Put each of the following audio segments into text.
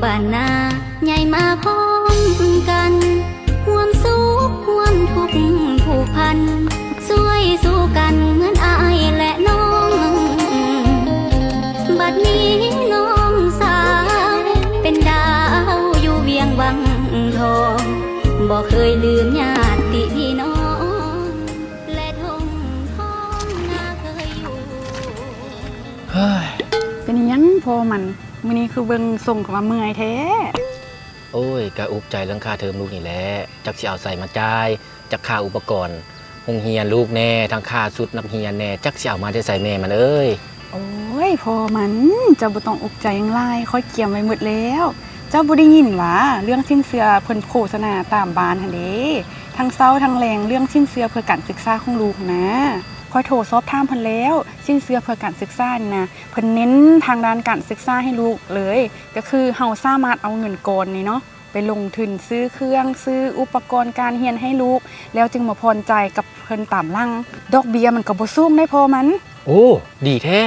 บ้านนาใหญ่มาพร้อมกันห่วมสุขห่วมทุกข์ผูกพันสวยสู้กันเหมือนอายและน้องบัดนี้น้องสาวเป็นดาวอยู่เวียงวังทองบ่เคยลืมญาติพี่น้องและทงท้องนาเคยอยู่เฮ้ยเป็นยังพอมันมื้อนี้คือเบิ่งส่งเข้ามาเมื่อยแท้โอ้ยกะอุบใจเรื่องค่าเทอมลูกนี่แหละจักสิเอาใส่มาจ่ายจักค่าอุปกรณ์โรงเรียนลูกแน่ทั้งค่าชุดนักเรียนแน่จักสิเอามาได้ใส่แม่มันเอ้ยโอ้ยพอมันเจ้าบ่ต้องอุบใจยังไล่ค่อยเกี่ยมไว้หมดแล้วเจ้าบ่ได้ยินหว่าเรื่องสิ้นเสือเพิ่นโฆษณาตามบ้านหั่นเด้ทั้งเซาทั้งแรงเรื่องสิ้นเสือเพื่อการศึกษาของลูกนะค่อยโทรสอบถามเพิ่นแล้วสิ้นเสือเพื่อการศึกษานี่นะเพิ่นเน้นทางด้านการศึกษาให้ลูกเลยก็คือเฮาสามารถเอาเงินก้อนนี้เนาะไปลงทุนซื้อเครื่องซื้ออุปกรณ์การเรียนให้ลูกแล้วจึงมาผ่อนจ่ายกับเพิ่นตามหลังดอกเบี้ยมันก็บ่สูงได้พอมันโอ้ดีแท้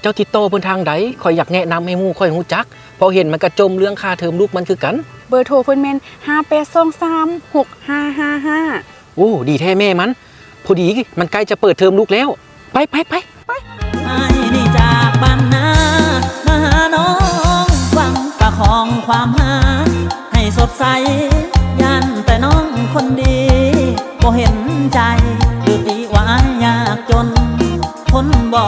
เจ้าติดต่อเพิ่นทางใดข่อยอยากแนะนำให้หมู่ข่อยฮู้จักพอเห็นมันกระจมเรื่องค่าเทอมลูกมันคือกันเบอร์โทรเพิ่นแม่น58236555โอ้ดีแท้แม่มันพอดีมันใกล้จะเปิดเทอมลูกแล้วไปไอ้ายนี่จากบ้านนามาหาน้องหวังประคองความหาให้สดใสยันแต่น้องคนดีบ่เห็นใจหรือตีว่ายากจนทนบ่